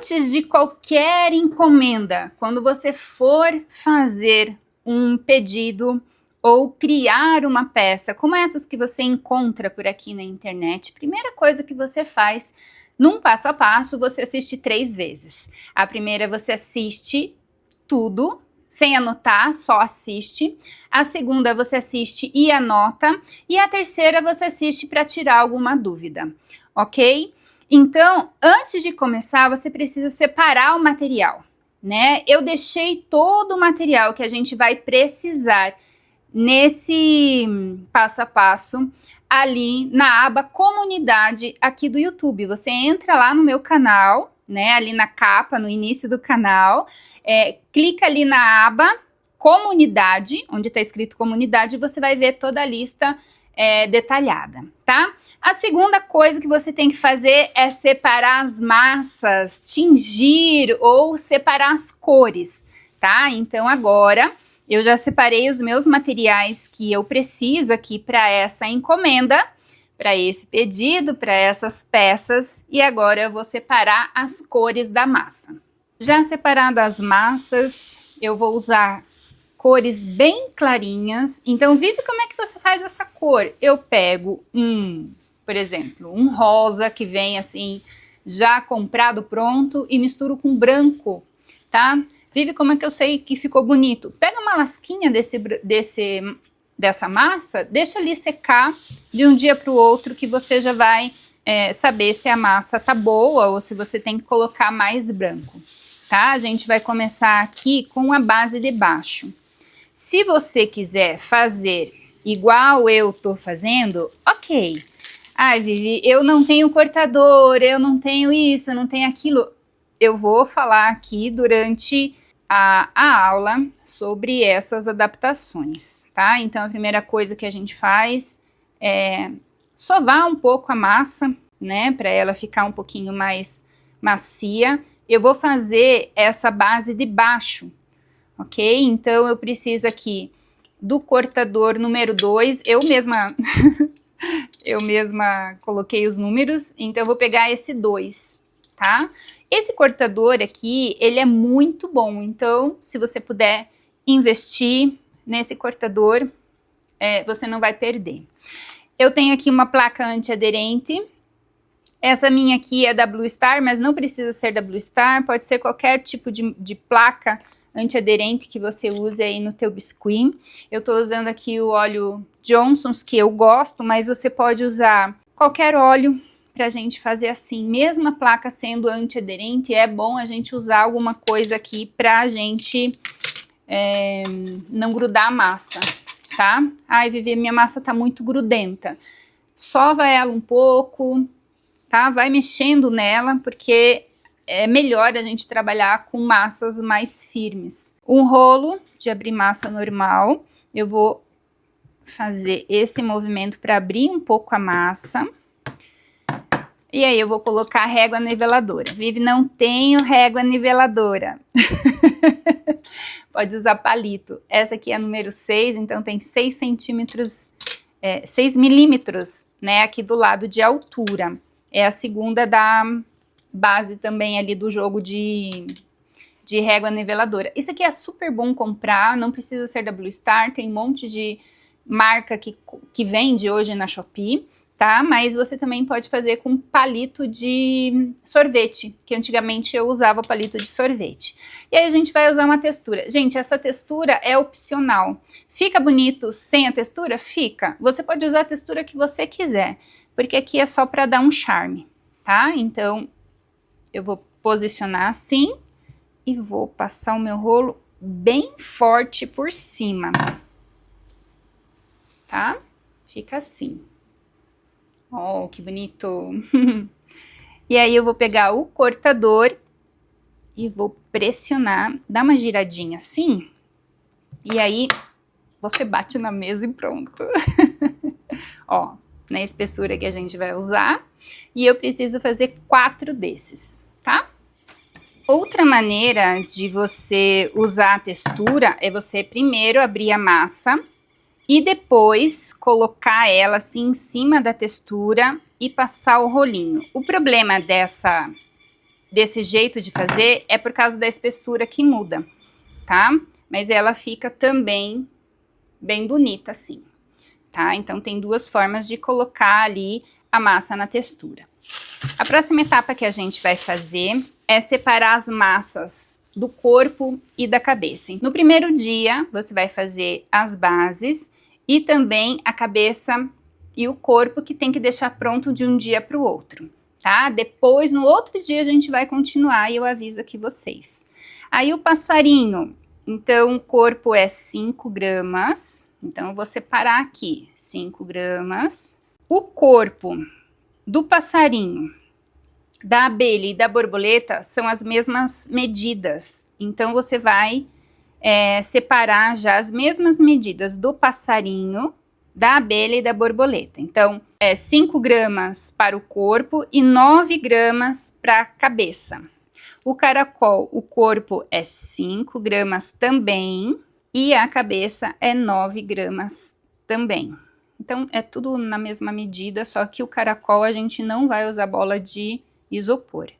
Antes de qualquer encomenda, quando você for fazer um pedido ou criar uma peça, como essas que você encontra por aqui na internet, primeira coisa que você faz, num passo a passo, você assiste 3 vezes. A primeira você assiste tudo, sem anotar, só assiste. A segunda você assiste e anota. E a terceira você assiste para tirar alguma dúvida, ok? Então, antes de começar, você precisa separar o material, né? Eu deixei todo o material que a gente vai precisar nesse passo a passo ali na aba comunidade aqui do YouTube. Você entra lá no meu canal, né? Ali na capa, no início do canal, clica ali na aba comunidade, onde está escrito comunidade, e você vai ver toda a lista detalhada, tá? A segunda coisa que você tem que fazer é separar as massas, tingir ou separar as cores, tá? Então agora eu já separei os meus materiais que eu preciso aqui para essa encomenda, para esse pedido, para essas peças, e agora eu vou separar as cores da massa. Já separado as massas, eu vou usar cores bem clarinhas. Então, Vivi, como é que você faz essa cor? Eu pego por exemplo, um rosa que vem assim, já comprado pronto e misturo com branco, tá? Vivi, como é que eu sei que ficou bonito? Pega uma lasquinha dessa massa, deixa ali secar de um dia para o outro que você já vai saber se a massa tá boa ou se você tem que colocar mais branco, tá? A gente vai começar aqui com a base de baixo. Se você quiser fazer igual eu tô fazendo, ok. Ai, Vivi, eu não tenho cortador, eu não tenho isso, eu não tenho aquilo. Eu vou falar aqui durante a aula sobre essas adaptações, tá? Então, a primeira coisa que a gente faz é sovar um pouco a massa, né? Para ela ficar um pouquinho mais macia. Eu vou fazer essa base de baixo, ok? Então, eu preciso aqui do cortador número 2, eu mesma coloquei os números, então eu vou pegar esse 2, tá? Esse cortador aqui, ele é muito bom, então se você puder investir nesse cortador, você não vai perder. Eu tenho aqui uma placa antiaderente, essa minha aqui é da Blue Star, mas não precisa ser da Blue Star, pode ser qualquer tipo de placa antiaderente que você use aí no teu biscuit. Eu tô usando aqui o óleo Johnson's, que eu gosto, mas você pode usar qualquer óleo pra gente fazer assim. Mesmo a placa sendo antiaderente, é bom a gente usar alguma coisa aqui pra gente não grudar a massa, tá? Ai, Vivi, minha massa tá muito grudenta. Sova ela um pouco, tá? Vai mexendo nela, porque é melhor a gente trabalhar com massas mais firmes. Um rolo de abrir massa normal, eu vou fazer esse movimento para abrir um pouco a massa. E aí eu vou colocar a régua niveladora. Vivi, não tenho régua niveladora. Pode usar palito. Essa aqui é a número 6, então tem 6 centímetros, 6 milímetros, né, aqui do lado de altura. É a segunda da base também ali do jogo de régua niveladora. Isso aqui é super bom comprar, não precisa ser da Blue Star, tem um monte de marca que vende hoje na Shopee, tá? Mas você também pode fazer com palito de sorvete, que antigamente eu usava palito de sorvete. E aí a gente vai usar uma textura. Gente, essa textura é opcional. Fica bonito sem a textura? Fica. Você pode usar a textura que você quiser, porque aqui é só para dar um charme, tá? Então, eu vou posicionar assim e vou passar o meu rolo bem forte por cima, tá? Fica assim. Oh, que bonito! E aí eu vou pegar o cortador e vou pressionar, dar uma giradinha assim, e aí você bate na mesa e pronto. Ó, na espessura que a gente vai usar, e eu preciso fazer 4 desses, tá? Outra maneira de você usar a textura é você primeiro abrir a massa e depois colocar ela assim em cima da textura e passar o rolinho. O problema dessa desse jeito de fazer é por causa da espessura que muda, tá? Mas ela fica também bem bonita assim, tá? Então tem duas formas de colocar ali a massa na textura. A próxima etapa que a gente vai fazer é separar as massas do corpo e da cabeça. No primeiro dia, você vai fazer as bases e também a cabeça e o corpo, que tem que deixar pronto de um dia para o outro, tá? Depois, no outro dia, a gente vai continuar e eu aviso aqui vocês. Aí o passarinho, então o corpo é 5 gramas, então eu vou separar aqui 5 gramas. O corpo do passarinho, da abelha e da borboleta são as mesmas medidas, então você vai separar já as mesmas medidas do passarinho, da abelha e da borboleta. Então, 5 gramas para o corpo e 9 gramas para a cabeça. O caracol, o corpo é 5 gramas também e a cabeça é 9 gramas também. Então, é tudo na mesma medida, só que o caracol a gente não vai usar bola de isopor,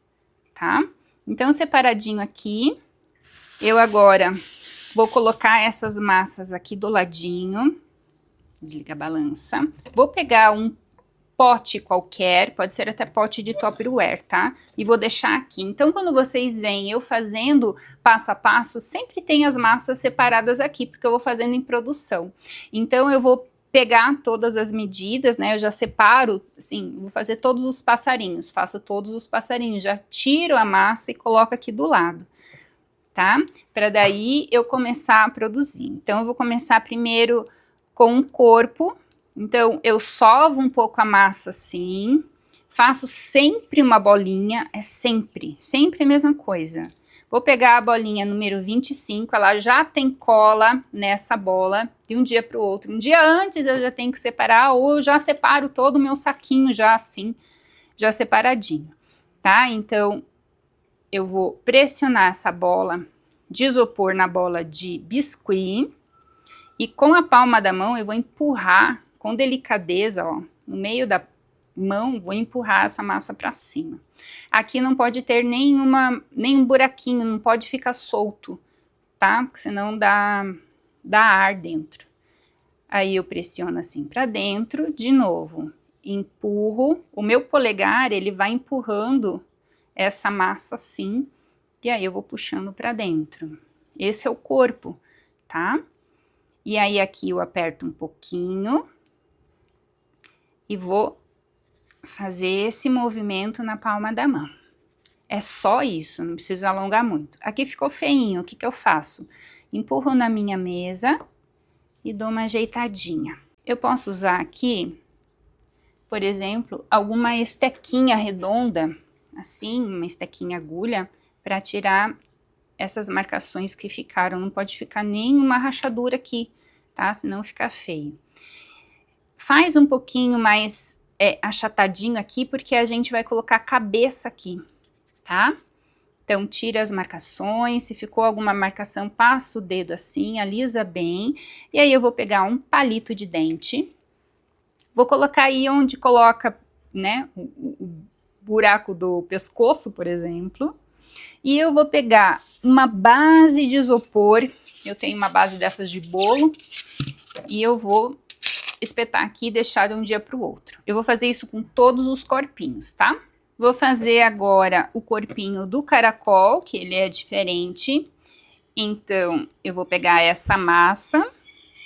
tá? Então, separadinho aqui, eu agora vou colocar essas massas aqui do ladinho. Desliga a balança. Vou pegar um pote qualquer, pode ser até pote de Tupperware, tá? E vou deixar aqui. Então, quando vocês veem eu fazendo passo a passo, sempre tem as massas separadas aqui, porque eu vou fazendo em produção. Então, eu vou pegar todas as medidas, né? Eu já separo, assim, vou fazer todos os passarinhos, faço todos os passarinhos, já tiro a massa e coloco aqui do lado, tá? Para daí eu começar a produzir. Então, eu vou começar primeiro com o corpo. Então, eu sovo um pouco a massa assim, faço sempre uma bolinha, sempre a mesma coisa. Vou pegar a bolinha número 25, ela já tem cola nessa bola de um dia para o outro. Um dia antes eu já tenho que separar, ou eu já separo todo o meu saquinho já assim, já separadinho, tá? Então, eu vou pressionar essa bola de isopor na bola de biscuit e com a palma da mão eu vou empurrar com delicadeza, ó, no meio da mão, vou empurrar essa massa para cima. Aqui não pode ter nenhum buraquinho, não pode ficar solto, tá? Porque senão dá ar dentro. Aí eu pressiono assim para dentro, de novo, empurro. O meu polegar, ele vai empurrando essa massa assim, e aí eu vou puxando para dentro. Esse é o corpo, tá? E aí aqui eu aperto um pouquinho e vou fazer esse movimento na palma da mão. É só isso, não precisa alongar muito. Aqui ficou feinho, o que que eu faço? Empurro na minha mesa e dou uma ajeitadinha. Eu posso usar aqui, por exemplo, alguma estequinha redonda, assim, uma estequinha agulha, para tirar essas marcações que ficaram. Não pode ficar nenhuma rachadura aqui, tá? Senão fica feio. Faz um pouquinho mais achatadinho aqui, porque a gente vai colocar a cabeça aqui, tá? Então, tira as marcações, se ficou alguma marcação, passa o dedo assim, alisa bem. E aí, eu vou pegar um palito de dente, vou colocar aí onde coloca, né, o buraco do pescoço, por exemplo. E eu vou pegar uma base de isopor, eu tenho uma base dessas de bolo, e eu vou espetar aqui e deixar de um dia para o outro. Eu vou fazer isso com todos os corpinhos, tá? Vou fazer agora o corpinho do caracol, que ele é diferente. Então, eu vou pegar essa massa,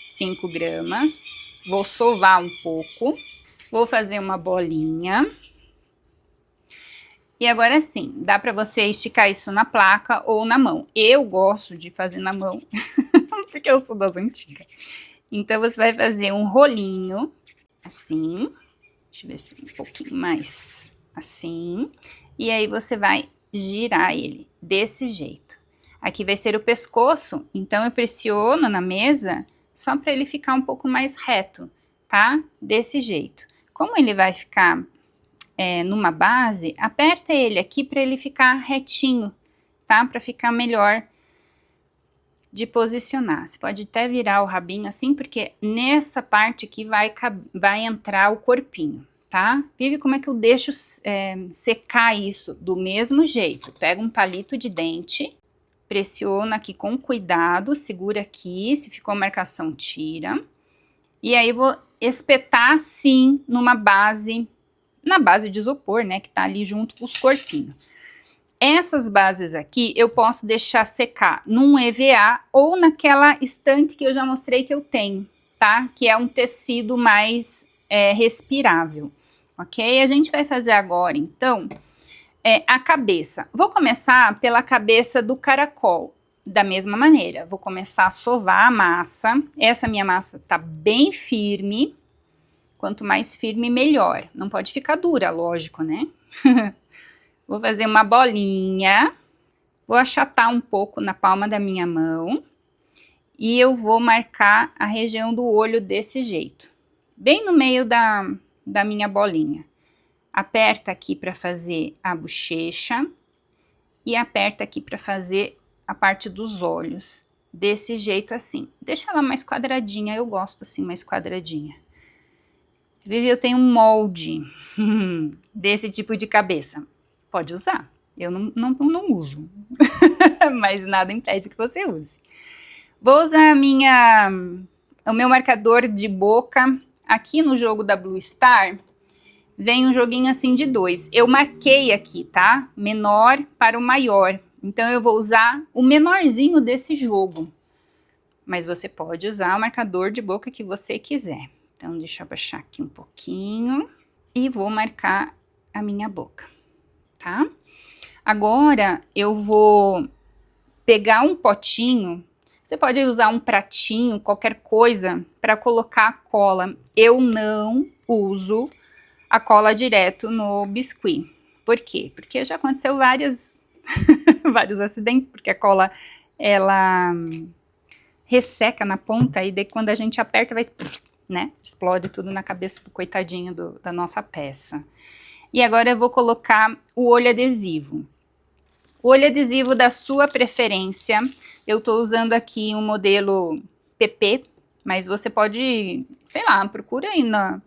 5 gramas, vou sovar um pouco, vou fazer uma bolinha. E agora sim, dá para você esticar isso na placa ou na mão. Eu gosto de fazer na mão, porque eu sou das antigas. Então, você vai fazer um rolinho, assim, deixa eu ver se um pouquinho mais, assim, e aí você vai girar ele desse jeito. Aqui vai ser o pescoço, então eu pressiono na mesa só para ele ficar um pouco mais reto, tá? Desse jeito. Como ele vai ficar numa base, aperta ele aqui para ele ficar retinho, tá? Para ficar melhor de posicionar. Você pode até virar o rabinho assim, porque nessa parte aqui vai entrar o corpinho, tá? Vive como é que eu deixo secar isso do mesmo jeito. Pega um palito de dente, pressiona aqui com cuidado, segura aqui, se ficou marcação, tira. E aí vou espetar assim numa base, na base de isopor, né, que tá ali junto com os corpinhos. Essas bases aqui eu posso deixar secar num EVA ou naquela estante que eu já mostrei que eu tenho, tá? Que é um tecido mais respirável, ok? A gente vai fazer agora, então, a cabeça. Vou começar pela cabeça do caracol. Da mesma maneira, vou começar a sovar a massa. Essa minha massa tá bem firme. Quanto mais firme, melhor. Não pode ficar dura, lógico, né? Vou fazer uma bolinha. Vou achatar um pouco na palma da minha mão. E eu vou marcar a região do olho desse jeito. Bem no meio da minha bolinha. Aperta aqui para fazer a bochecha. E aperta aqui para fazer a parte dos olhos, desse jeito assim. Deixa ela mais quadradinha, eu gosto assim, mais quadradinha. Vivi, eu tenho um molde desse tipo de cabeça. Pode usar, eu não uso, mas nada impede que você use. Vou usar o meu marcador de boca. Aqui no jogo da Blue Star, vem um joguinho assim de 2. Eu marquei aqui, tá? Menor para o maior. Então, eu vou usar o menorzinho desse jogo. Mas você pode usar o marcador de boca que você quiser. Então, deixa eu abaixar aqui um pouquinho. E vou marcar a minha boca, tá? Agora, eu vou pegar um potinho. Você pode usar um pratinho, qualquer coisa, para colocar a cola. Eu não uso a cola direto no biscuit. Por quê? Porque já aconteceu vários acidentes, porque a cola, ela resseca na ponta e daí quando a gente aperta, vai, né? Explode tudo na cabeça do coitadinho da nossa peça. E agora eu vou colocar o olho adesivo. O olho adesivo da sua preferência. Eu tô usando aqui um modelo PP, mas você pode, sei lá, procura aí na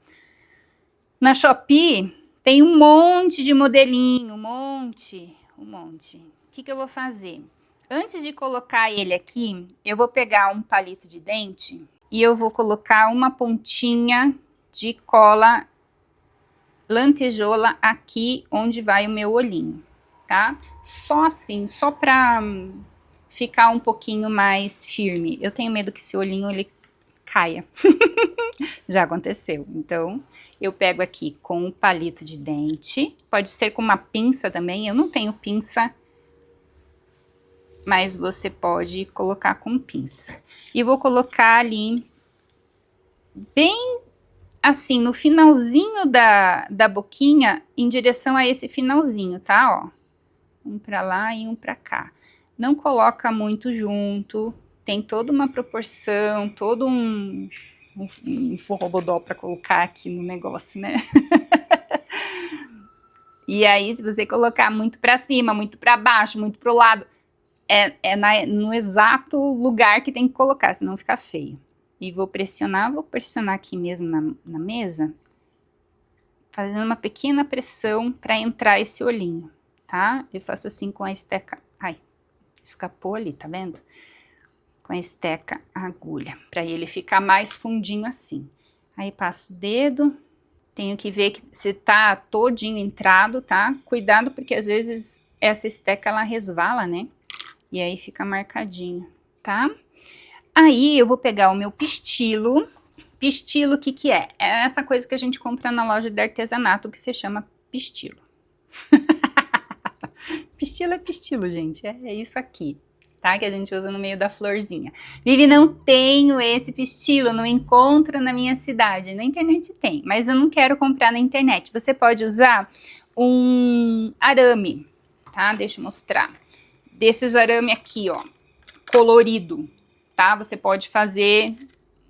Shopee, tem um monte de modelinho, um monte. O que eu vou fazer? Antes de colocar ele aqui, eu vou pegar um palito de dente e eu vou colocar uma pontinha de cola lantejola aqui onde vai o meu olhinho, tá? Só assim, só pra ficar um pouquinho mais firme. Eu tenho medo que esse olhinho, ele caia. Já aconteceu. Então, eu pego aqui com um palito de dente. Pode ser com uma pinça também. Eu não tenho pinça, mas você pode colocar com pinça. E vou colocar ali, bem assim, no finalzinho da boquinha, em direção a esse finalzinho, tá? Ó, um pra lá e um pra cá. Não coloca muito junto, tem toda uma proporção, todo um forrobodó pra colocar aqui no negócio, né? E aí, se você colocar muito pra cima, muito pra baixo, muito pro lado, no exato lugar que tem que colocar, senão fica feio. E vou pressionar aqui mesmo na mesa, fazendo uma pequena pressão pra entrar esse olhinho, tá? Eu faço assim com a esteca, ai, escapou ali, tá vendo? Com a esteca agulha, pra ele ficar mais fundinho assim. Aí passo o dedo, tenho que ver se tá todinho entrado, tá? Cuidado porque às vezes essa esteca ela resvala, né? E aí fica marcadinho, tá? Aí eu vou pegar o meu pistilo. Pistilo, o que que é? É essa coisa que a gente compra na loja de artesanato que se chama pistilo. Pistilo é pistilo, gente. É isso aqui, tá? Que a gente usa no meio da florzinha. Vivi, não tenho esse pistilo, não encontro na minha cidade. Na internet tem, mas eu não quero comprar na internet. Você pode usar um arame, tá? Deixa eu mostrar. Desses arame aqui, ó, colorido, tá? Você pode fazer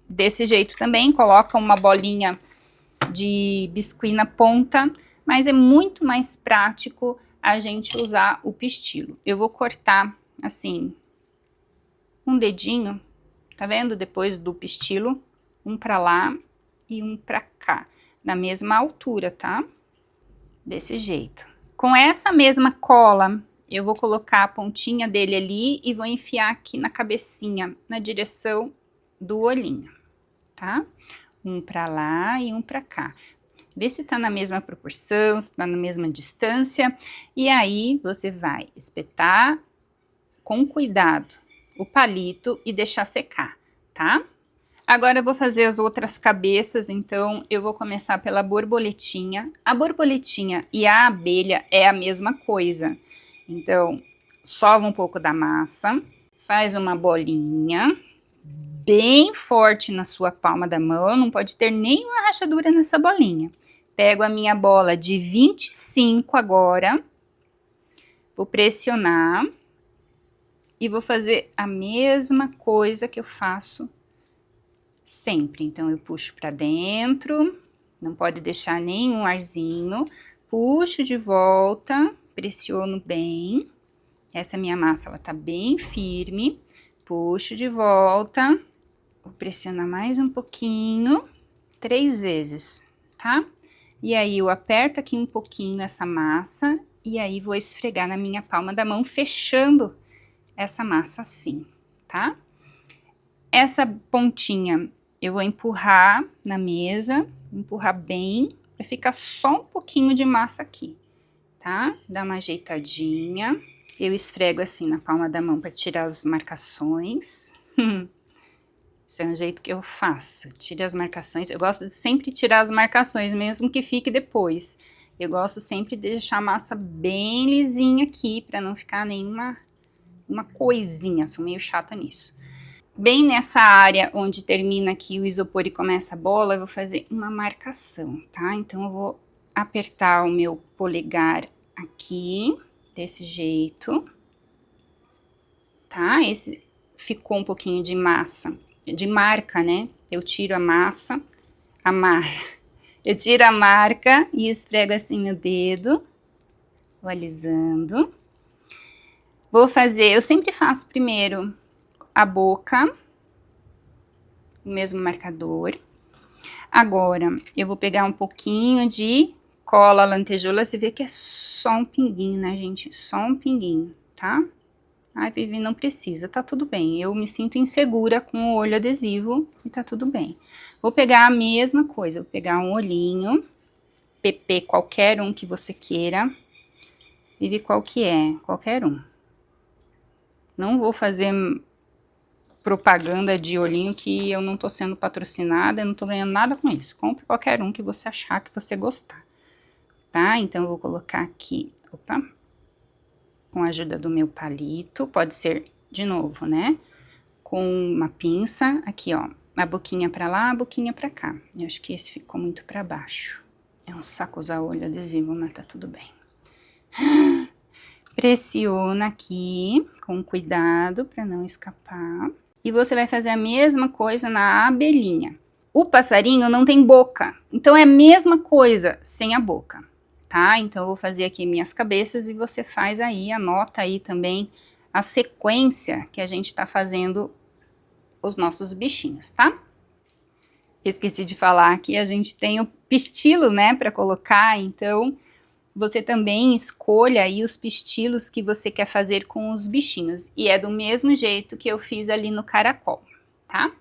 desse jeito também, coloca uma bolinha de biscuit na ponta, mas é muito mais prático a gente usar o pistilo. Eu vou cortar, assim, um dedinho, tá vendo? Depois do pistilo, um pra lá e um pra cá. na mesma altura, tá? Desse jeito. Com essa mesma cola, eu vou colocar a pontinha dele ali e vou enfiar aqui na cabecinha, na direção do olhinho, tá? Um pra lá e um pra cá. Vê se tá na mesma proporção, se tá na mesma distância. E aí, você vai espetar com cuidado o palito e deixar secar, tá? Agora eu vou fazer as outras cabeças, então eu vou começar pela borboletinha. A borboletinha e a abelha é a mesma coisa. Então, sova um pouco da massa, faz uma bolinha bem forte na sua palma da mão, não pode ter nenhuma rachadura nessa bolinha. Pego a minha bola de 25 agora, vou pressionar e vou fazer a mesma coisa que eu faço sempre. Então, eu puxo para dentro, não pode deixar nenhum arzinho, puxo de volta, pressiono bem. Essa minha massa, ela tá bem firme, puxo de volta, vou pressionar mais um pouquinho, 3 vezes, tá? E aí, eu aperto aqui um pouquinho essa massa, e aí vou esfregar na minha palma da mão, fechando essa massa assim, tá? Essa pontinha eu vou empurrar na mesa, empurrar bem, pra ficar só um pouquinho de massa aqui, tá? Dá uma ajeitadinha. Eu esfrego assim na palma da mão pra tirar as marcações. Esse é um jeito que eu faço, tire as marcações. Eu gosto de sempre tirar as marcações, mesmo que fique depois. Eu gosto sempre de deixar a massa bem lisinha aqui, pra não ficar nenhuma coisinha, sou meio chata nisso. Bem nessa área onde termina aqui o isopor e começa a bola, eu vou fazer uma marcação, tá? Então, eu vou apertar o meu polegar aqui, desse jeito, tá? Esse ficou um pouquinho de massa, de marca, né? Eu tiro a massa, eu tiro a marca e esfrego assim o dedo, vou alisando. Vou fazer, eu sempre faço primeiro a boca, o mesmo marcador. Agora, eu vou pegar um pouquinho de cola lantejoula, você vê que é só um pinguinho, né, gente? Só um pinguinho, tá? Ai, Vivi, não precisa, tá tudo bem. Eu me sinto insegura com o olho adesivo e tá tudo bem. Vou pegar a mesma coisa, vou pegar um olhinho, PP, qualquer um que você queira. Vivi, qual que é? Qualquer um. Não vou fazer propaganda de olhinho que eu não tô sendo patrocinada, eu não tô ganhando nada com isso. Compre qualquer um que você achar, que você gostar, tá? Então, eu vou colocar aqui, opa, com a ajuda do meu palito, pode ser de novo, né? Com uma pinça, aqui, ó, a boquinha pra lá, a boquinha pra cá. Eu acho que esse ficou muito pra baixo. É um saco usar olho adesivo, mas tá tudo bem. Pressiona aqui, com cuidado, pra não escapar. E você vai fazer a mesma coisa na abelhinha. O passarinho não tem boca, então é a mesma coisa, sem a boca, tá? Então, eu vou fazer aqui minhas cabeças e você faz aí, anota aí também a sequência que a gente tá fazendo os nossos bichinhos, tá? Esqueci de falar que a gente tem o pistilo, né, pra colocar, então você também escolha aí os pistilos que você quer fazer com os bichinhos. E é do mesmo jeito que eu fiz ali no caracol, tá?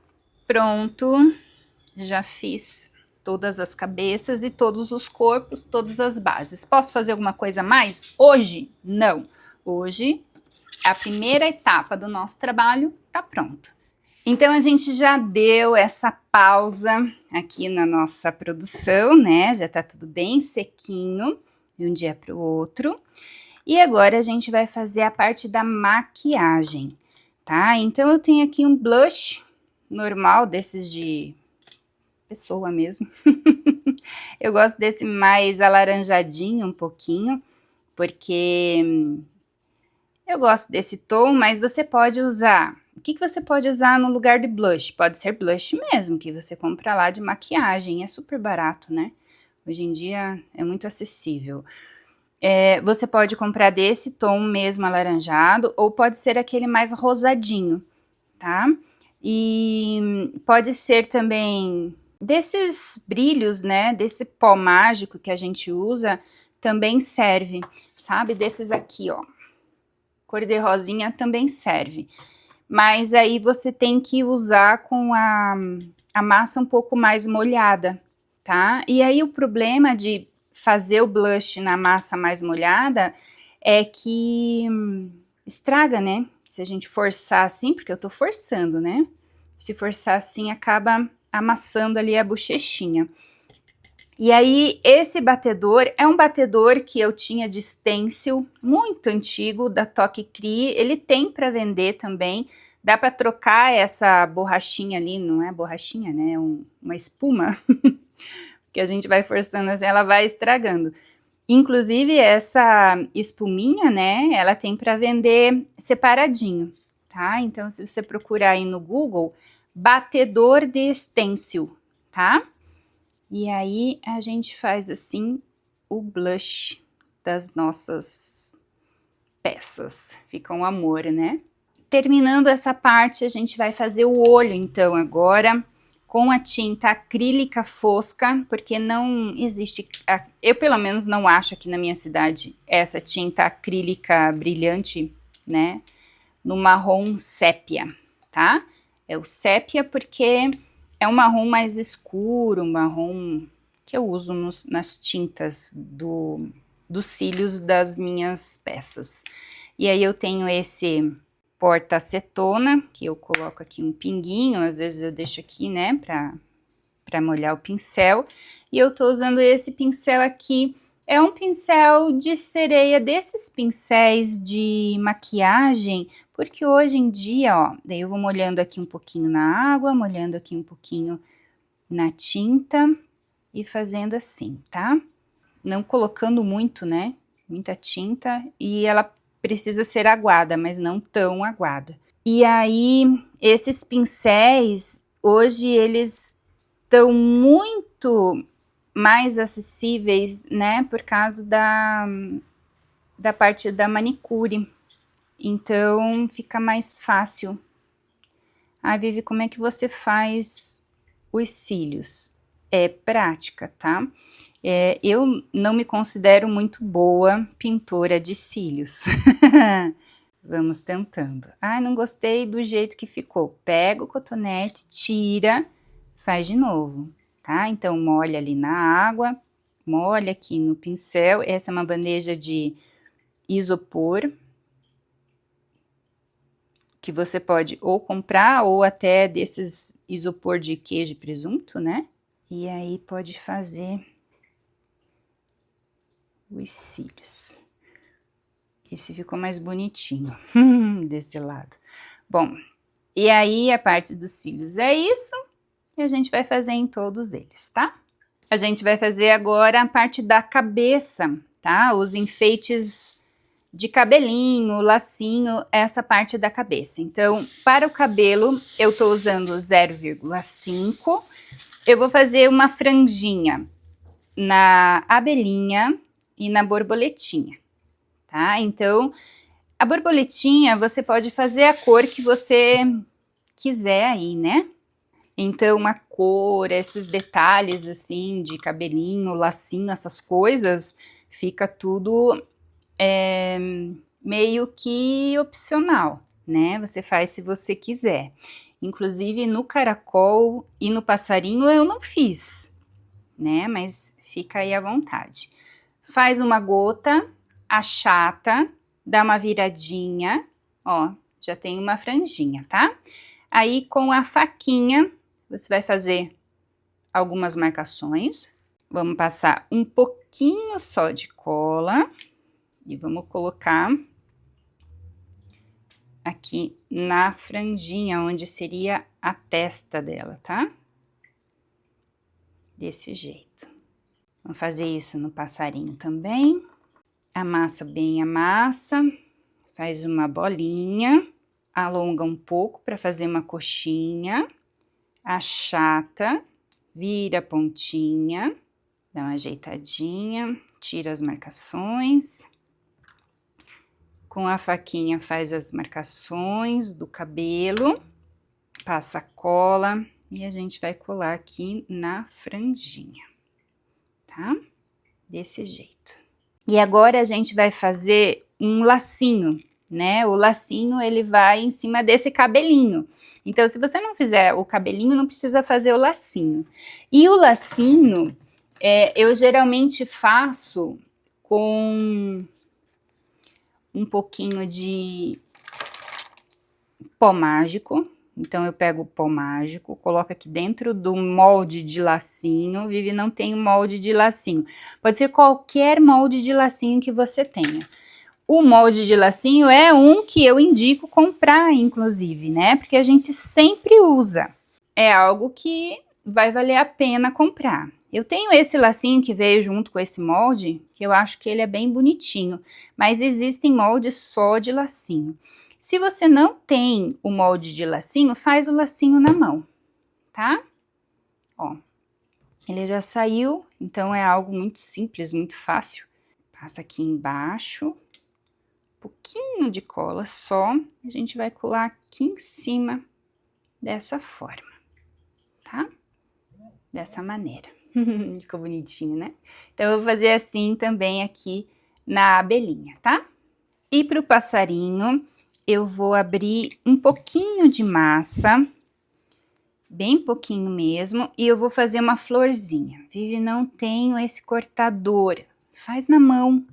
Pronto, já fiz todas as cabeças e todos os corpos, todas as bases. Posso fazer alguma coisa a mais? Hoje, não. Hoje, a primeira etapa do nosso trabalho tá pronto. Então, a gente já deu essa pausa aqui na nossa produção, né? Já tá tudo bem sequinho de um dia para o outro. E agora a gente vai fazer a parte da maquiagem, tá? Então, eu tenho aqui um blush normal, desses de pessoa mesmo. Eu gosto desse mais alaranjadinho um pouquinho, porque eu gosto desse tom, mas você pode usar... O que você pode usar no lugar de blush? Pode ser blush mesmo, que você compra lá de maquiagem, é super barato, né? Hoje em dia é muito acessível. Você pode comprar desse tom mesmo alaranjado, ou pode ser aquele mais rosadinho, tá? E pode ser também Desses brilhos, né, desse pó mágico que a gente usa, também serve, sabe? Desses aqui, ó, cor de rosinha também serve. Mas aí você tem que usar com a massa um pouco mais molhada, tá? E aí o problema de fazer o blush na massa mais molhada é que estraga, né? Se a gente forçar assim, porque eu tô forçando, né? Se forçar assim, acaba amassando ali a bochechinha. E aí, esse batedor é um batedor que eu tinha de stencil, muito antigo, da Toque Cri. Ele tem para vender também. Dá para trocar essa borrachinha ali, não é borrachinha, né? Uma espuma, que a gente vai forçando assim, ela vai estragando. Inclusive, essa espuminha, né? Ela tem para vender separadinho, tá? Então, se você procurar aí no Google, batedor de stencil, tá? E aí, a gente faz assim o blush das nossas peças. Fica um amor, né? Terminando essa parte, a gente vai fazer o olho, então, agora, com a tinta acrílica fosca, porque não existe, eu pelo menos não acho aqui na minha cidade, essa tinta acrílica brilhante, né, no marrom sépia, tá? É o sépia porque é um marrom mais escuro, um marrom que eu uso nas tintas dos cílios das minhas peças. E aí eu tenho esse porta-acetona, que eu coloco aqui um pinguinho, às vezes eu deixo aqui, né, pra molhar o pincel. E eu tô usando esse pincel aqui, é um pincel de sereia, desses pincéis de maquiagem, porque hoje em dia, ó, daí eu vou molhando aqui um pouquinho na água, molhando aqui um pouquinho na tinta e fazendo assim, tá? Não colocando muito, né, muita tinta, e ela precisa ser aguada, mas não tão aguada. E aí, esses pincéis, hoje eles estão muito mais acessíveis, né, por causa da parte da manicure. Então, fica mais fácil. Ah, Vivi, como é que você faz os cílios? É prática, tá? Eu não me considero muito boa pintora de cílios. Vamos tentando. Ah, não gostei do jeito que ficou. Pega o cotonete, tira, faz de novo, tá? Então, molha ali na água, molha aqui no pincel. Essa é uma bandeja de isopor, que você pode ou comprar ou até desses isopor de queijo e presunto, né? E aí pode fazer os cílios. Esse ficou mais bonitinho, desse lado. Bom, e aí a parte dos cílios é isso, e a gente vai fazer em todos eles, tá? A gente vai fazer agora a parte da cabeça, tá? Os enfeites de cabelinho, lacinho, essa parte da cabeça. Então, para o cabelo, eu tô usando 0,5. Eu vou fazer uma franjinha na abelhinha e na borboletinha, tá? Então, a borboletinha você pode fazer a cor que você quiser aí, né? Então, a cor, esses detalhes assim de cabelinho, lacinho, essas coisas, fica tudo meio que opcional, né? Você faz se você quiser. Inclusive, no caracol e no passarinho eu não fiz, né? Mas fica aí à vontade. Faz uma gota, achata, dá uma viradinha, ó, já tem uma franjinha, tá? Aí, com a faquinha, você vai fazer algumas marcações. Vamos passar um pouquinho só de cola e vamos colocar aqui na franjinha, onde seria a testa dela, tá? Desse jeito. Vamos fazer isso no passarinho também. Amassa bem a massa, faz uma bolinha, alonga um pouco para fazer uma coxinha, achata, vira a pontinha, dá uma ajeitadinha, tira as marcações. Com a faquinha faz as marcações do cabelo, passa cola, E a gente vai colar aqui na franjinha, tá? Desse jeito. E agora a gente vai fazer um lacinho, né? O lacinho, ele vai em cima desse cabelinho. Então, se você não fizer o cabelinho, não precisa fazer o lacinho. E o lacinho, eu geralmente faço com um pouquinho de pó mágico. Então, eu pego o pó mágico, coloco aqui dentro do molde de lacinho. Vivi, não tem molde de lacinho. Pode ser qualquer molde de lacinho que você tenha. O molde de lacinho é um que eu indico comprar, inclusive, né? Porque a gente sempre usa. É algo que vai valer a pena comprar. Eu tenho esse lacinho que veio junto com esse molde, que eu acho que ele é bem bonitinho. Mas existem moldes só de lacinho. Se você não tem o molde de lacinho, faz o lacinho na mão, tá? Ó, ele já saiu, então é algo muito simples, muito fácil. Passa aqui embaixo, um pouquinho de cola só, a gente vai colar aqui em cima dessa forma, tá? Dessa maneira. Ficou bonitinho, né? Então, eu vou fazer assim também aqui na abelhinha, tá? E pro passarinho, eu vou abrir um pouquinho de massa, bem pouquinho mesmo, e eu vou fazer uma florzinha. Vivi, não tenho esse cortador, faz na mão,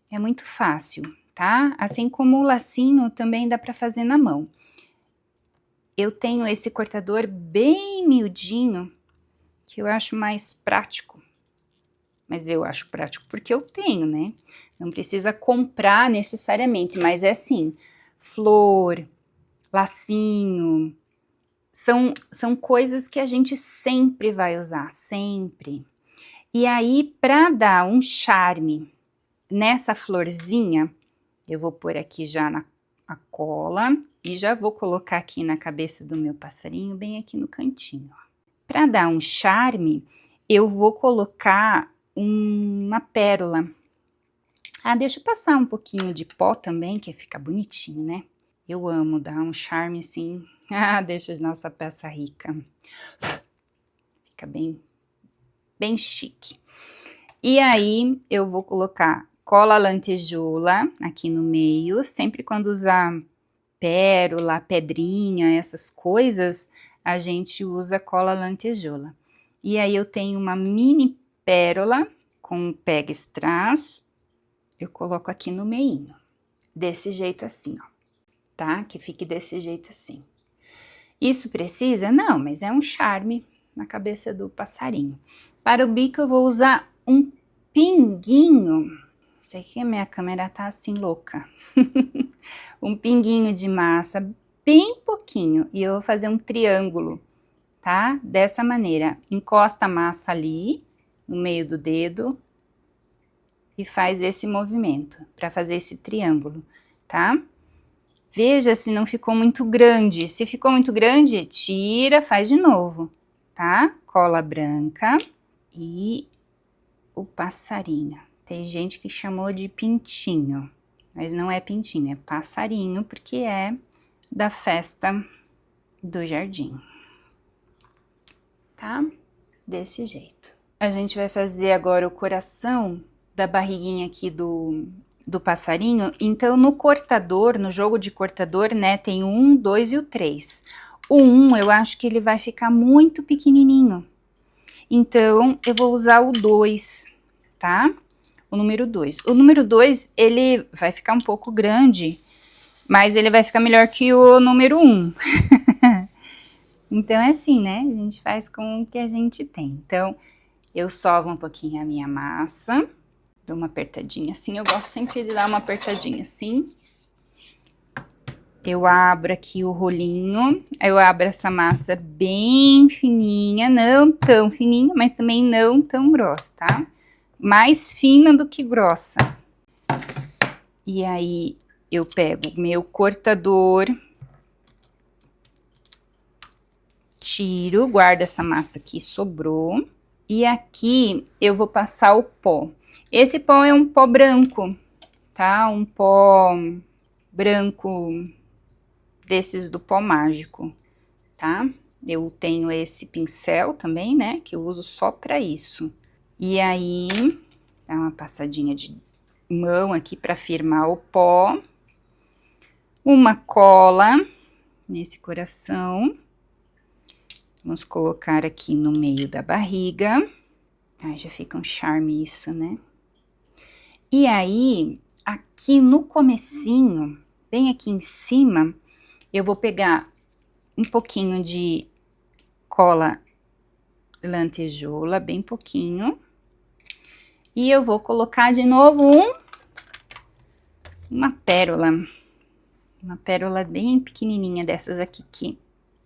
é muito fácil, tá? Assim como o lacinho também dá pra fazer na mão. Eu tenho esse cortador bem miudinho, que eu acho mais prático. Mas eu acho prático porque eu tenho, né? Não precisa comprar necessariamente, mas é assim, flor, lacinho, são coisas que a gente sempre vai usar, sempre. E aí, para dar um charme nessa florzinha, eu vou pôr aqui já a cola e já vou colocar aqui na cabeça do meu passarinho, bem aqui no cantinho. Para dar um charme, eu vou colocar uma pérola. Ah, deixa eu passar um pouquinho de pó também, que fica bonitinho, né? Eu amo dar um charme assim. Ah, deixa a nossa peça rica. Fica bem chique. E aí, eu vou colocar cola lantejoula aqui no meio. Sempre quando usar pérola, pedrinha, essas coisas, a gente usa cola lantejoula. E aí, eu tenho uma mini pérola com pega strass. Eu coloco aqui no meinho. Desse jeito assim, ó. Tá? Que fique desse jeito assim. Isso precisa? Não, mas é um charme na cabeça do passarinho. Para o bico eu vou usar um pinguinho. Sei que a minha câmera tá assim louca. Um pinguinho de massa, bem pouquinho. E eu vou fazer um triângulo, tá? Dessa maneira. Encosta a massa ali, no meio do dedo. E faz esse movimento, para fazer esse triângulo, tá? Veja se não ficou muito grande. Se ficou muito grande, tira, faz de novo, tá? Cola branca e o passarinho. Tem gente que chamou de pintinho, mas não é pintinho, é passarinho, porque é da festa do jardim, tá? Desse jeito. A gente vai fazer agora o coração da barriguinha aqui do passarinho. Então, no cortador, no jogo de cortador, né, tem o 1, 2 e o 3. O 1, eu acho que ele vai ficar muito pequenininho. Então, eu vou usar o 2, tá? O número 2. O número 2, ele vai ficar um pouco grande, mas ele vai ficar melhor que o número 1. Então, é assim, né? A gente faz com o que a gente tem. Então, eu sovo um pouquinho a minha massa. Dou uma apertadinha assim, eu gosto sempre de dar uma apertadinha assim. Eu abro aqui o rolinho, eu abro essa massa bem fininha, não tão fininha, mas também não tão grossa, tá? Mais fina do que grossa. E aí, eu pego o meu cortador, tiro, guardo essa massa que sobrou. E aqui, eu vou passar o pó. Esse pó é um pó branco, tá? Um pó branco desses do pó mágico, tá? Eu tenho esse pincel também, né, que eu uso só para isso. E aí, dá uma passadinha de mão aqui para firmar o pó. Uma cola nesse coração. Vamos colocar aqui no meio da barriga. Ai, já fica um charme isso, né? E aí, aqui no comecinho, bem aqui em cima, eu vou pegar um pouquinho de cola lantejoula, bem pouquinho. E eu vou colocar de novo uma pérola bem pequenininha dessas aqui que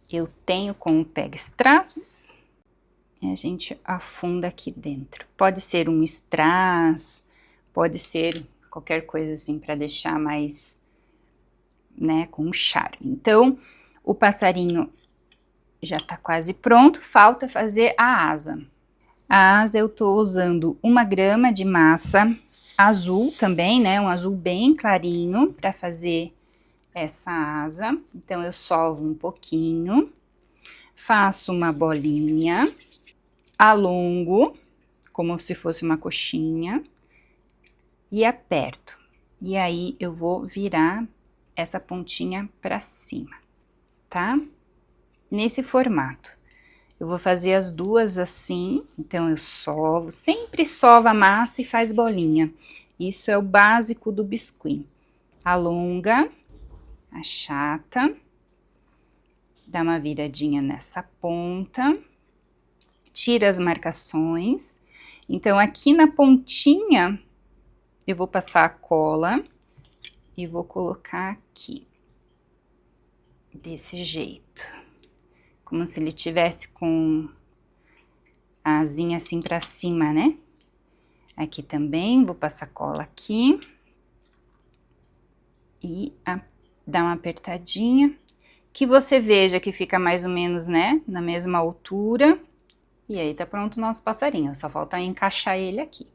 eu tenho com o Pega Strass. E a gente afunda aqui dentro. Pode ser um strass, pode ser qualquer coisa assim para deixar mais, né, com charme. Então, o passarinho já tá quase pronto, falta fazer a asa. A asa eu tô usando 1 grama de massa azul também, né, um azul bem clarinho para fazer essa asa. Então, eu solvo um pouquinho, faço uma bolinha, alongo, como se fosse uma coxinha, e aperto. E aí, eu vou virar essa pontinha para cima, tá? Nesse formato. Eu vou fazer as duas assim, então eu sovo, sempre sova a massa e faz bolinha. Isso é o básico do biscuit. Alonga, achata, dá uma viradinha nessa ponta, tira as marcações. Então, aqui na pontinha, eu vou passar a cola e vou colocar aqui, desse jeito. Como se ele tivesse com a asinha assim pra cima, né? Aqui também, vou passar cola aqui. E dar uma apertadinha. Que você veja que fica mais ou menos, né, na mesma altura. E aí tá pronto o nosso passarinho, só falta encaixar ele aqui.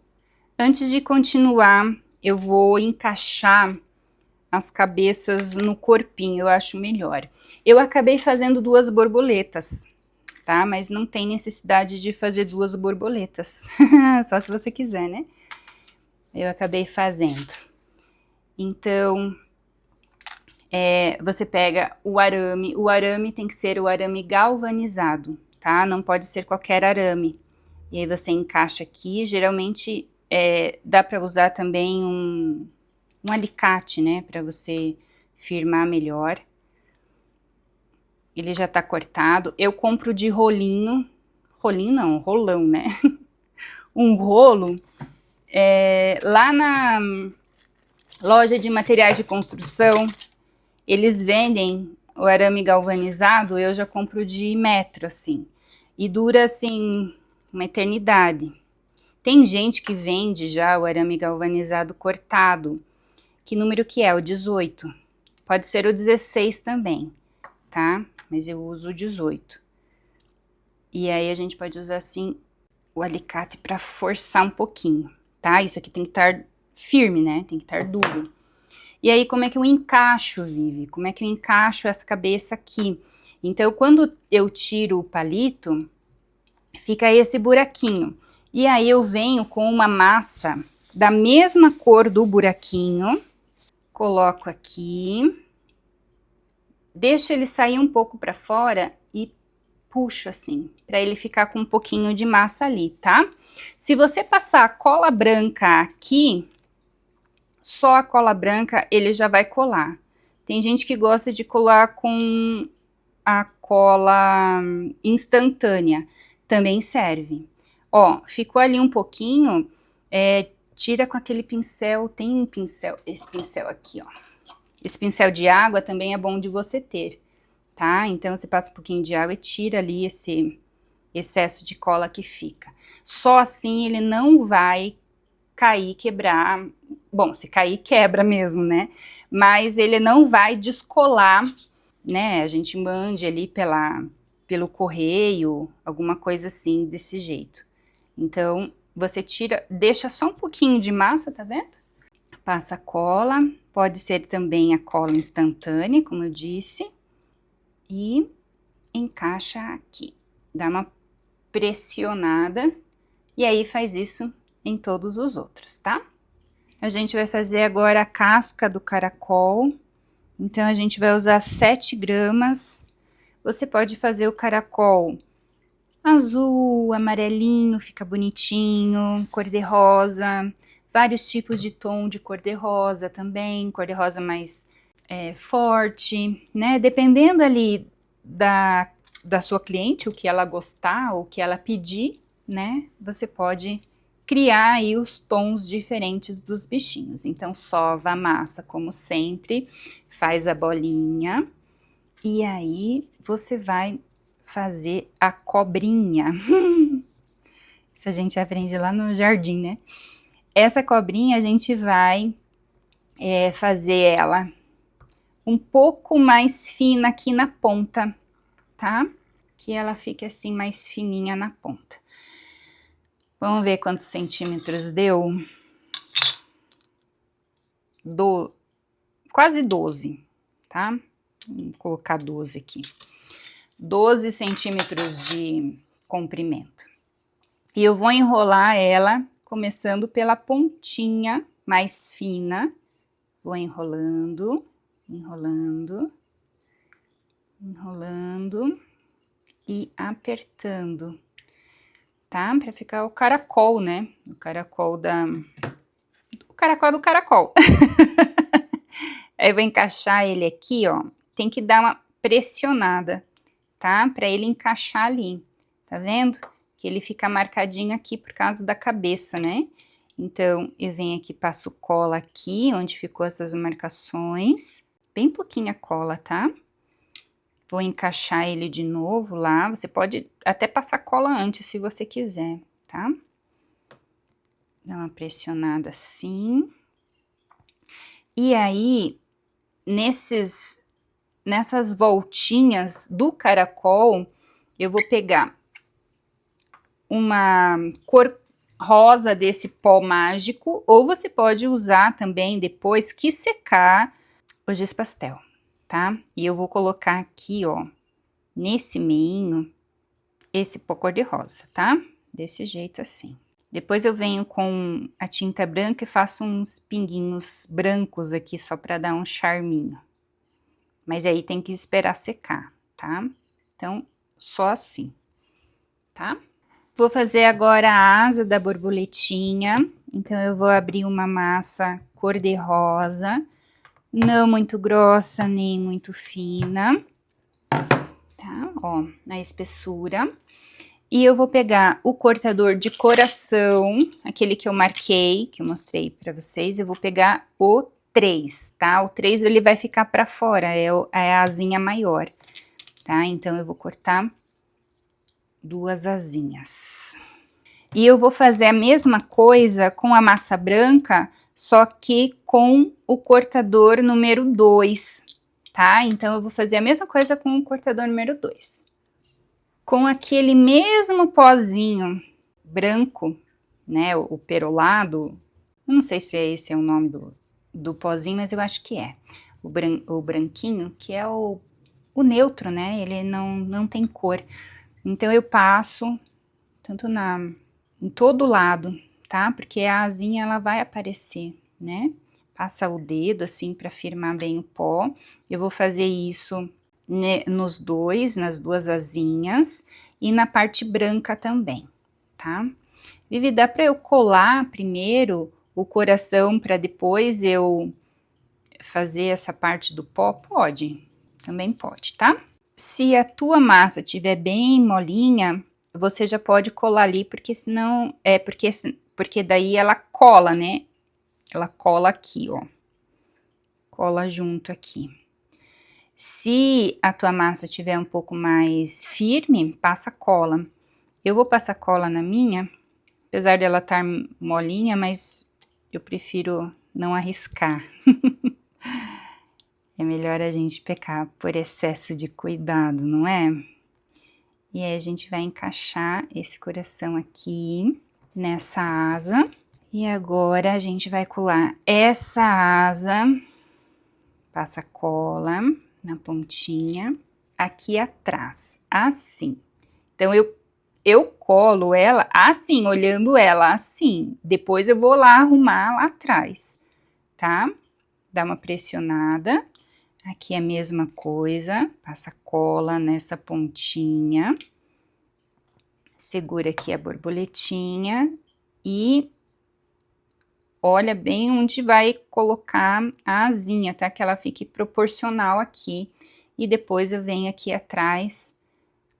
Antes de continuar, eu vou encaixar as cabeças no corpinho, eu acho melhor. Eu acabei fazendo 2 borboletas, tá? Mas não tem necessidade de fazer 2 borboletas, só se você quiser, né? Eu acabei fazendo. Então, você pega o arame tem que ser o arame galvanizado, tá? Não pode ser qualquer arame. E aí você encaixa aqui, geralmente dá para usar também um alicate, né? Para você firmar melhor. Ele já tá cortado. Eu compro de rolinho não, rolão, né? Um rolo, lá na loja de materiais de construção, eles vendem o arame galvanizado, eu já compro de metro, assim. E dura, assim, uma eternidade. Tem gente que vende já o arame galvanizado cortado. Que número que é? O 18. Pode ser o 16 também, tá? Mas eu uso o 18. E aí a gente pode usar, assim, o alicate para forçar um pouquinho, tá? Isso aqui tem que estar firme, né? Tem que estar duro. E aí, como é que eu encaixo, Vivi? Como é que eu encaixo essa cabeça aqui? Então, quando eu tiro o palito, fica esse buraquinho. E aí, eu venho com uma massa da mesma cor do buraquinho, coloco aqui, deixo ele sair um pouco para fora e puxo assim, para ele ficar com um pouquinho de massa ali, tá? Se você passar a cola branca aqui, só a cola branca ele já vai colar. Tem gente que gosta de colar com a cola instantânea, também serve. Ó, ficou ali um pouquinho, tira com aquele pincel, tem um pincel, esse pincel aqui, ó. Esse pincel de água também é bom de você ter, tá? Então, você passa um pouquinho de água e tira ali esse excesso de cola que fica. Só assim ele não vai cair, quebrar. Bom, se cair, quebra mesmo, né? Mas ele não vai descolar, né? A gente mande ali pelo correio, alguma coisa assim, desse jeito. Então, você tira, deixa só um pouquinho de massa, tá vendo? Passa a cola, pode ser também a cola instantânea, como eu disse, e encaixa aqui. Dá uma pressionada e aí faz isso em todos os outros, tá? A gente vai fazer agora a casca do caracol. Então, a gente vai usar 7 gramas. Você pode fazer o caracol azul, amarelinho, fica bonitinho, cor-de-rosa, vários tipos de tom de cor-de-rosa também, cor-de-rosa mais forte, né? Dependendo ali da sua cliente, o que ela gostar, o que ela pedir, né? Você pode criar aí os tons diferentes dos bichinhos. Então, sova a massa, como sempre, faz a bolinha e aí você vai fazer a cobrinha. Isso a gente aprende lá no jardim, né? Essa cobrinha a gente vai fazer ela um pouco mais fina aqui na ponta, tá? Que ela fique assim mais fininha na ponta. Vamos ver quantos centímetros deu? Quase 12, tá? Vou colocar 12 aqui. 12 centímetros de comprimento. E eu vou enrolar ela, começando pela pontinha mais fina. Vou enrolando, enrolando, enrolando e apertando, tá? Pra ficar o caracol, né? O caracol do caracol. Aí eu vou encaixar ele aqui, ó. Tem que dar uma pressionada, tá? Pra ele encaixar ali, tá vendo? Que ele fica marcadinho aqui por causa da cabeça, né? Então, eu venho aqui, passo cola aqui, onde ficou essas marcações. Bem pouquinha cola, tá? Vou encaixar ele de novo lá. Você pode até passar cola antes, se você quiser, tá? Dá uma pressionada assim. E aí, nessas voltinhas do caracol, eu vou pegar uma cor rosa desse pó mágico, ou você pode usar também, depois que secar, o giz pastel, tá? E eu vou colocar aqui, ó, nesse meinho, esse pó cor-de-rosa, tá? Desse jeito assim. Depois eu venho com a tinta branca e faço uns pinguinhos brancos aqui, só pra dar um charminho. Mas aí tem que esperar secar, tá? Então, só assim, tá? Vou fazer agora a asa da borboletinha. Então, eu vou abrir uma massa cor-de-rosa, não muito grossa nem muito fina, tá? Ó, na espessura. E eu vou pegar o cortador de coração, aquele que eu marquei, que eu mostrei pra vocês. Eu vou pegar o 3, tá? O 3 ele vai ficar pra fora, é a asinha maior, tá? Então, eu vou cortar 2 asinhas. E eu vou fazer a mesma coisa com a massa branca, só que com o cortador número 2, tá? Então, eu vou fazer a mesma coisa com o cortador número 2. Com aquele mesmo pozinho branco, né, o perolado, eu não sei se esse é o nome do pozinho, mas eu acho que é. O branquinho, que é o neutro, né, ele não tem cor. Então, eu passo tanto em todo lado, tá? Porque a asinha, ela vai aparecer, né? Passa o dedo, assim, pra firmar bem o pó. Eu vou fazer isso nas 2 asinhas e na parte branca também, tá? Vivi, dá pra eu colar primeiro o coração pra depois eu fazer essa parte do pó? Pode, também pode, tá? Se a tua massa estiver bem molinha, você já pode colar ali, porque senão, porque daí ela cola, né? Ela cola aqui, ó. Cola junto aqui. Se a tua massa estiver um pouco mais firme, passa cola. Eu vou passar cola na minha, apesar dela estar molinha, mas eu prefiro não arriscar. É melhor a gente pecar por excesso de cuidado, não é? E aí, a gente vai encaixar esse coração aqui, nessa asa. E agora, a gente vai colar essa asa, passa cola na pontinha, aqui atrás, assim. Então, eu colo ela assim, olhando ela assim. Depois eu vou lá arrumar lá atrás, tá? Dá uma pressionada. Aqui é a mesma coisa, passa cola nessa pontinha. Segura aqui a borboletinha e olha bem onde vai colocar a asinha, tá? Que ela fique proporcional aqui. E depois eu venho aqui atrás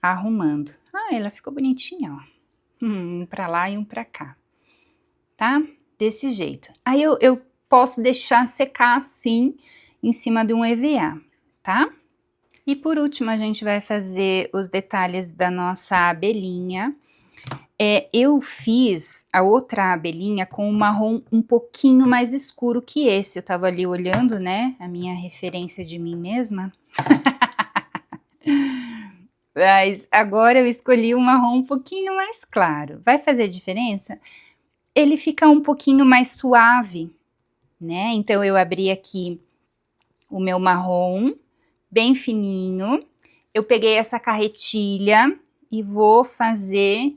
arrumando. Ah, ela ficou bonitinha, ó. Um pra lá e um pra cá, tá? Desse jeito. Aí eu posso deixar secar assim, em cima de um EVA, tá? E por último, a gente vai fazer os detalhes da nossa abelhinha. Eu fiz a outra abelhinha com um marrom um pouquinho mais escuro que esse. Eu tava ali olhando, né, a minha referência de mim mesma. Mas agora eu escolhi um marrom um pouquinho mais claro. Vai fazer diferença? Ele fica um pouquinho mais suave, né? Então eu abri aqui o meu marrom, bem fininho. Eu peguei essa carretilha e vou fazer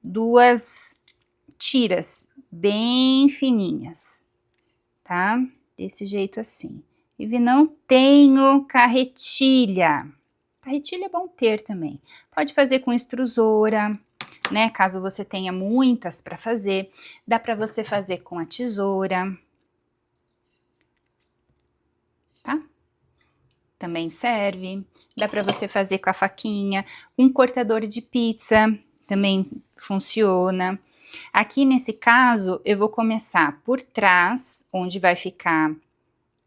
2 tiras bem fininhas, tá? Desse jeito assim. E não tenho carretilha. Carretilha é bom ter também. Pode fazer com extrusora, né? Caso você tenha muitas para fazer. Dá para você fazer com a tesoura. Tá? Também serve. Dá para você fazer com a faquinha. Um cortador de pizza também funciona. Aqui nesse caso, eu vou começar por trás, onde vai ficar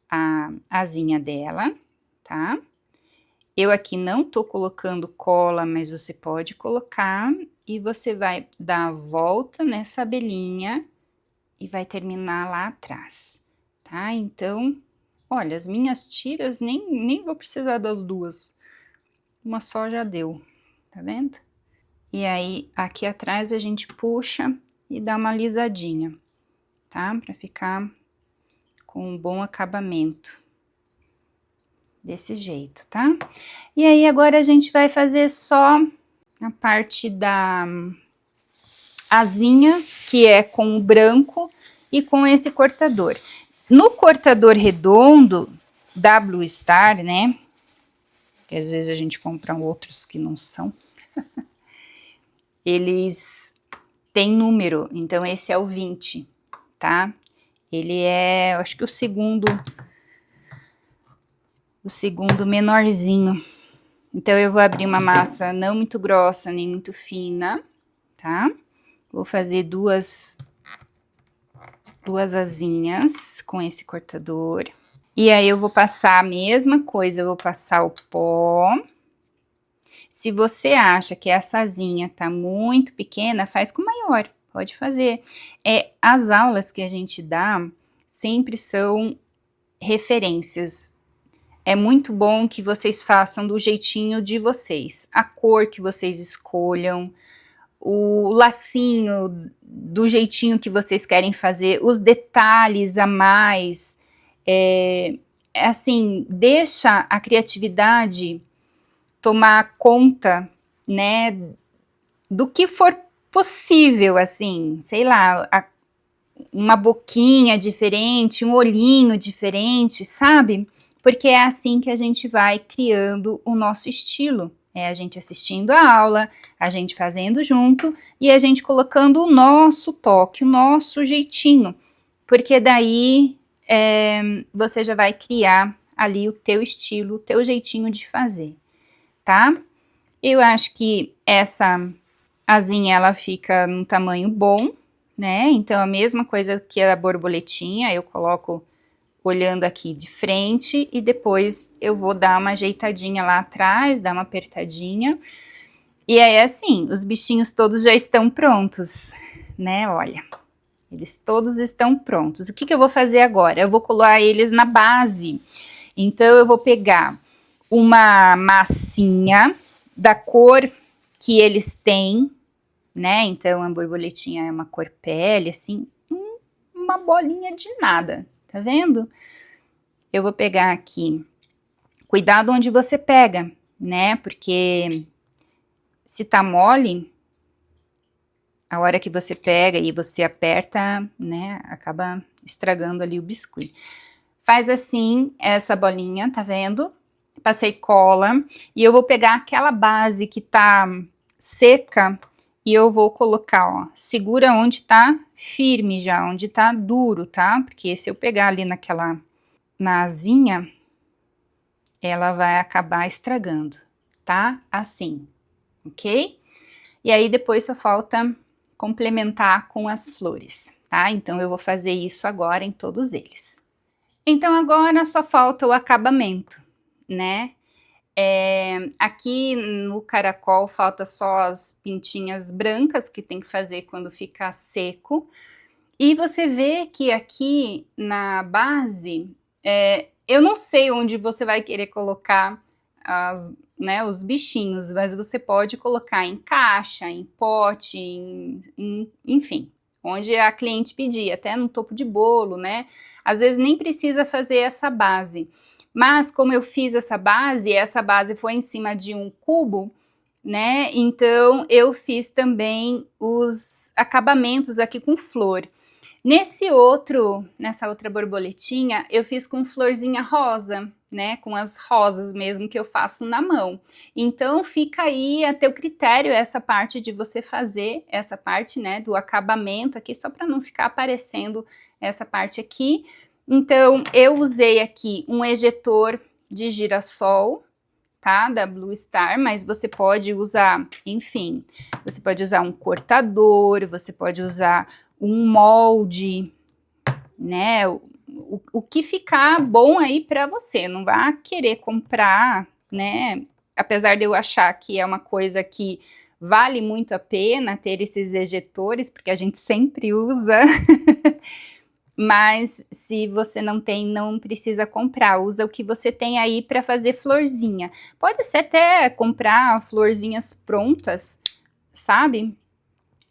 a asinha dela, tá? Eu aqui não tô colocando cola, mas você pode colocar e você vai dar a volta nessa abelhinha e vai terminar lá atrás, tá? Então, olha, as minhas tiras nem vou precisar das 2. Uma só já deu, tá vendo? E aí, aqui atrás a gente puxa e dá uma alisadinha, tá? Pra ficar com um bom acabamento. Desse jeito, tá? E aí, agora a gente vai fazer só a parte da asinha, que é com o branco e com esse cortador. No cortador redondo da Blue Star, né? Que às vezes a gente compra outros que não são. Eles têm número, então esse é o 20, tá? Ele é, acho que o segundo menorzinho. Então, eu vou abrir uma massa não muito grossa, nem muito fina, tá? Vou fazer duas asinhas com esse cortador. E aí, eu vou passar a mesma coisa, eu vou passar o pó. Se você acha que essa asinha tá muito pequena, faz com maior, pode fazer. As aulas que a gente dá sempre são referências. É muito bom que vocês façam do jeitinho de vocês, a cor que vocês escolham, o lacinho do jeitinho que vocês querem fazer, os detalhes a mais, assim, deixa a criatividade tomar conta, né, do que for possível, assim, sei lá, uma boquinha diferente, um olhinho diferente, sabe? Porque é assim que a gente vai criando o nosso estilo. É a gente assistindo a aula, a gente fazendo junto e a gente colocando o nosso toque, o nosso jeitinho. Porque daí você já vai criar ali o teu estilo, o teu jeitinho de fazer, tá? Eu acho que essa asinha, ela fica num tamanho bom, né? Então, a mesma coisa que a borboletinha, eu coloco olhando aqui de frente e depois eu vou dar uma ajeitadinha lá atrás, dar uma apertadinha. E aí, assim, os bichinhos todos já estão prontos, né? Olha, eles todos estão prontos. O que eu vou fazer agora? Eu vou colar eles na base. Então, eu vou pegar uma massinha da cor que eles têm, né? Então, a borboletinha é uma cor pele, assim, uma bolinha de nada, tá vendo? Eu vou pegar aqui, cuidado onde você pega, né? Porque se tá mole, a hora que você pega e você aperta, né, acaba estragando ali o biscuit. Faz assim, essa bolinha, tá vendo? Passei cola e eu vou pegar aquela base que tá seca e eu vou colocar, ó, segura onde tá firme já, onde tá duro, tá? Porque se eu pegar ali na asinha, ela vai acabar estragando, tá? Assim, ok? E aí depois só falta complementar com as flores, tá? Então eu vou fazer isso agora em todos eles. Então agora só falta o acabamento, né? Aqui no caracol falta só as pintinhas brancas que tem que fazer quando ficar seco. E você vê que aqui na base, eu não sei onde você vai querer colocar né, os bichinhos, mas você pode colocar em caixa, em pote, enfim, onde a cliente pedir, até no topo de bolo, né? Às vezes nem precisa fazer essa base. Mas como eu fiz essa base foi em cima de um cubo, né? Então eu fiz também os acabamentos aqui com flor. Nessa outra borboletinha, eu fiz com florzinha rosa, né? Com as rosas mesmo que eu faço na mão. Então fica aí a teu critério essa parte de você fazer essa parte, né, do acabamento aqui, só para não ficar aparecendo essa parte aqui. Então eu usei aqui um ejetor de girassol, tá? Da Blue Star, mas você pode usar, enfim, você pode usar um cortador, você pode usar um molde, né? O que ficar bom aí para você, não vá querer comprar, né? Apesar de eu achar que é uma coisa que vale muito a pena ter esses ejetores, porque a gente sempre usa. Mas se você não tem, não precisa comprar, usa o que você tem aí para fazer florzinha. Pode ser até comprar florzinhas prontas, sabe?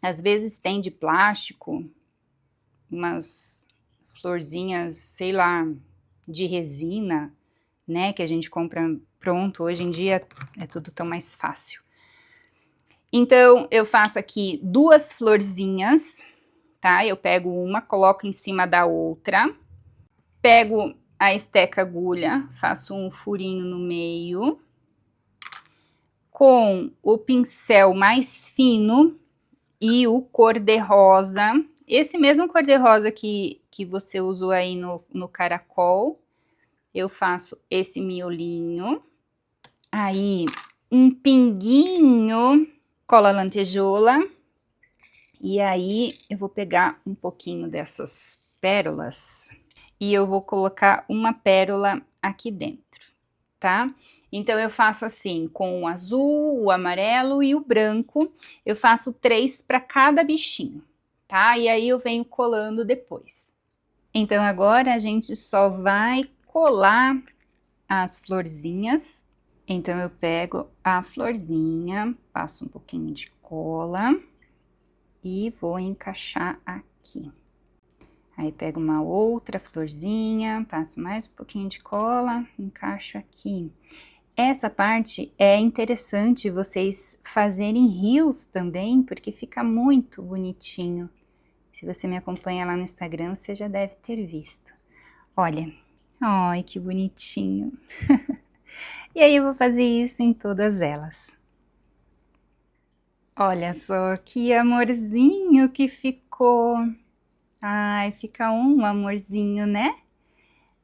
Às vezes tem de plástico, umas florzinhas, sei lá, de resina, né, que a gente compra pronto. Hoje em dia é tudo tão mais fácil. Então, eu faço aqui 2 florzinhas, tá? Eu pego uma, coloco em cima da outra, pego a esteca agulha, faço um furinho no meio, com o pincel mais fino e o cor-de-rosa, esse mesmo cor-de-rosa que você usou aí no caracol, eu faço esse miolinho, aí um pinguinho, cola lantejoula, e aí eu vou pegar um pouquinho dessas pérolas e eu vou colocar uma pérola aqui dentro, tá? Então eu faço assim, com o azul, o amarelo e o branco, eu faço 3 para cada bichinho, tá? E aí eu venho colando depois. Então agora a gente só vai colar as florzinhas. Então eu pego a florzinha, passo um pouquinho de cola e vou encaixar aqui. Aí pego uma outra florzinha, passo mais um pouquinho de cola, encaixo aqui. Essa parte é interessante vocês fazerem rios também, porque fica muito bonitinho. Se você me acompanha lá no Instagram, você já deve ter visto. Olha, ai que bonitinho. E aí eu vou fazer isso em todas elas. Olha só que amorzinho que ficou. Ai, fica um amorzinho, né?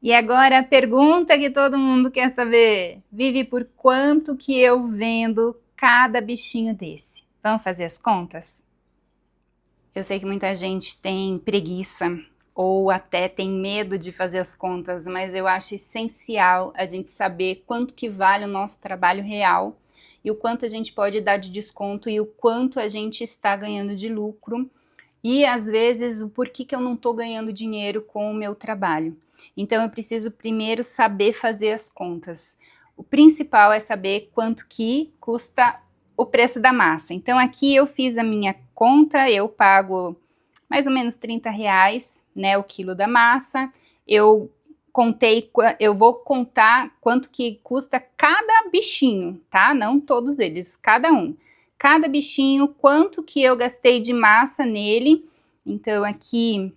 E agora a pergunta que todo mundo quer saber. Vivi, por quanto que eu vendo cada bichinho desse? Vamos fazer as contas? Eu sei que muita gente tem preguiça ou até tem medo de fazer as contas, mas eu acho essencial a gente saber quanto que vale o nosso trabalho real e o quanto a gente pode dar de desconto e o quanto a gente está ganhando de lucro e às vezes o porquê que eu não estou ganhando dinheiro com o meu trabalho. Então eu preciso primeiro saber fazer as contas. O principal é saber quanto que custa o preço da massa. Então aqui eu fiz a minha conta, eu pago mais ou menos R$30, né, o quilo da massa. Eu eu vou contar quanto que custa cada bichinho, tá? Não todos eles, cada um. Cada bichinho, quanto que eu gastei de massa nele. Então aqui,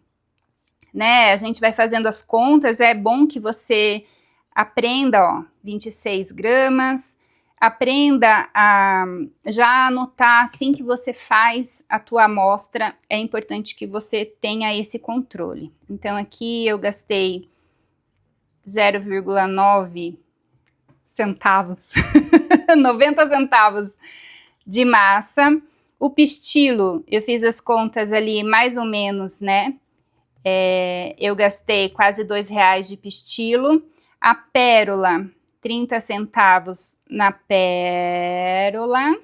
né, a gente vai fazendo as contas, é bom que você aprenda, ó, 26 gramas, aprenda a já anotar assim que você faz a tua amostra, é importante que você tenha esse controle. Então aqui eu gastei 0,9 centavos, 90 centavos de massa. O pistilo, eu fiz as contas ali mais ou menos, né? Eu gastei quase R$2 de pistilo. A pérola, 30 centavos na pérola.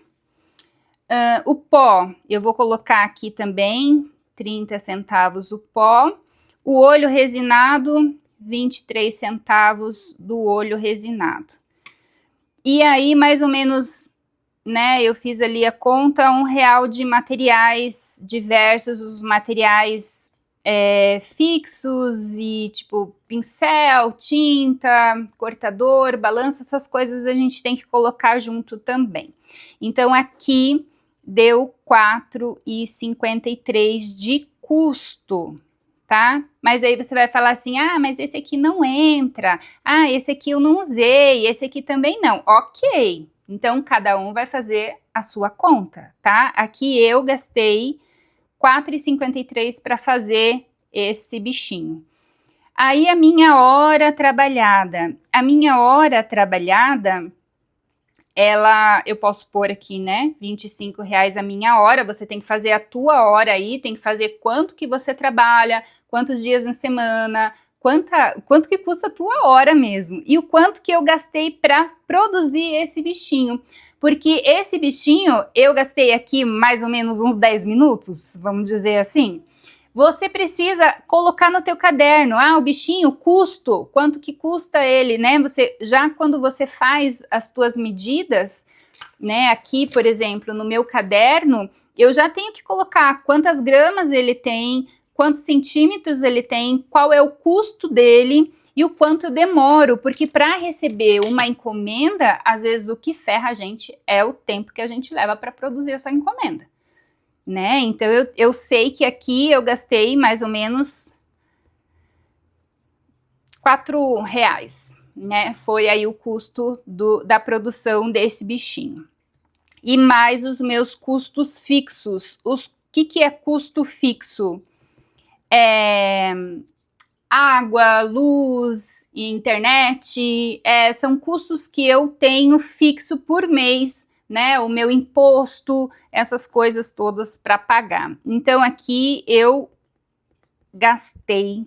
O pó, eu vou colocar aqui também, 30 centavos o pó. O olho resinado, 23 centavos do olho resinado. E aí, mais ou menos, né, eu fiz ali a conta, R$1 de materiais diversos, os materiais fixos e tipo pincel, tinta, cortador, balança, essas coisas a gente tem que colocar junto também. Então aqui deu R$4,53 de custo, tá? Mas aí você vai falar assim, ah, mas esse aqui não entra, ah, esse aqui eu não usei, esse aqui também não. Ok, então cada um vai fazer a sua conta, tá? Aqui eu gastei R$4,53 para fazer esse bichinho. Aí a minha hora trabalhada, eu posso pôr aqui, né, R$25 a minha hora, você tem que fazer a tua hora aí, tem que fazer quanto que você trabalha, quantos dias na semana, quanto que custa a tua hora mesmo, e o quanto que eu gastei para produzir esse bichinho. Porque esse bichinho, eu gastei aqui mais ou menos uns 10 minutos, vamos dizer assim. Você precisa colocar no teu caderno, o bichinho, custo, quanto que custa ele, né? Quando você faz as tuas medidas, né? Aqui, por exemplo, no meu caderno, eu já tenho que colocar quantas gramas ele tem, quantos centímetros ele tem, qual é o custo dele e o quanto eu demoro, porque para receber uma encomenda, às vezes o que ferra a gente é o tempo que a gente leva para produzir essa encomenda, né? Então eu sei que aqui eu gastei mais ou menos R$4, né? Foi aí o custo da produção desse bichinho. E mais os meus custos fixos. O que é custo fixo? Água, luz, internet, são custos que eu tenho fixo por mês, né? O meu imposto, essas coisas todas para pagar. Então aqui eu gastei,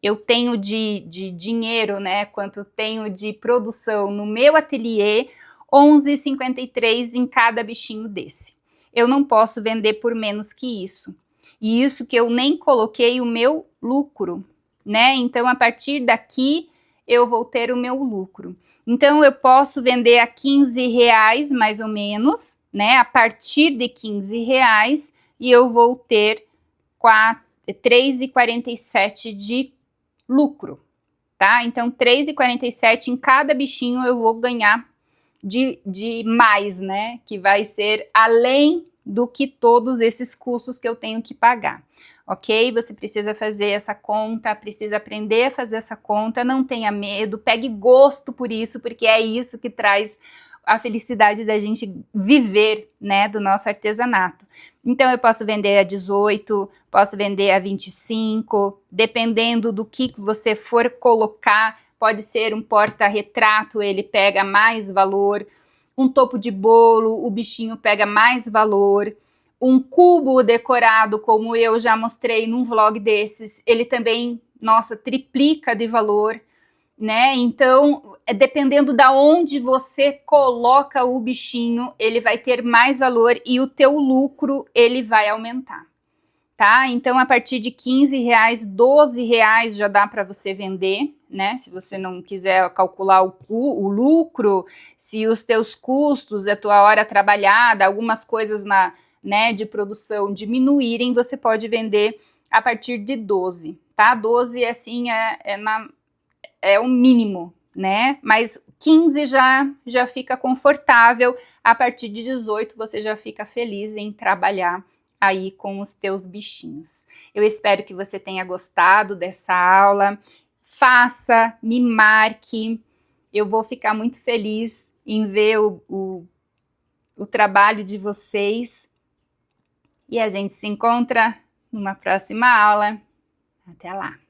eu tenho de dinheiro, né? Quanto tenho de produção no meu ateliê, R$11,53 em cada bichinho desse. Eu não posso vender por menos que isso. E isso que eu nem coloquei o meu lucro, né? Então, a partir daqui, eu vou ter o meu lucro. Então, eu posso vender a R$15, mais ou menos, né? A partir de R$15, e eu vou ter R$3,47 de lucro, tá? Então, R$3,47 em cada bichinho eu vou ganhar de mais, né? Que vai ser além do que todos esses custos que eu tenho que pagar. Ok? Você precisa fazer essa conta, precisa aprender a fazer essa conta, não tenha medo, pegue gosto por isso, porque é isso que traz a felicidade da gente viver, né, do nosso artesanato. Então, eu posso vender a 18, posso vender a 25, dependendo do que você for colocar, pode ser um porta-retrato, ele pega mais valor, um topo de bolo, o bichinho pega mais valor, um cubo decorado, como eu já mostrei num vlog desses, ele também, nossa, triplica de valor, né? Então, dependendo da onde você coloca o bichinho, ele vai ter mais valor e o teu lucro, ele vai aumentar, tá? Então, a partir de R$15, R$12 já dá para você vender, né? Se você não quiser calcular o lucro, se os teus custos, a tua hora trabalhada, algumas coisas né, de produção diminuírem, você pode vender a partir de 12, tá? 12 assim é o mínimo, né? Mas 15 já fica confortável, a partir de 18 você já fica feliz em trabalhar aí com os teus bichinhos. Eu espero que você tenha gostado dessa aula, faça, me marque, eu vou ficar muito feliz em ver o trabalho de vocês e a gente se encontra numa próxima aula. Até lá!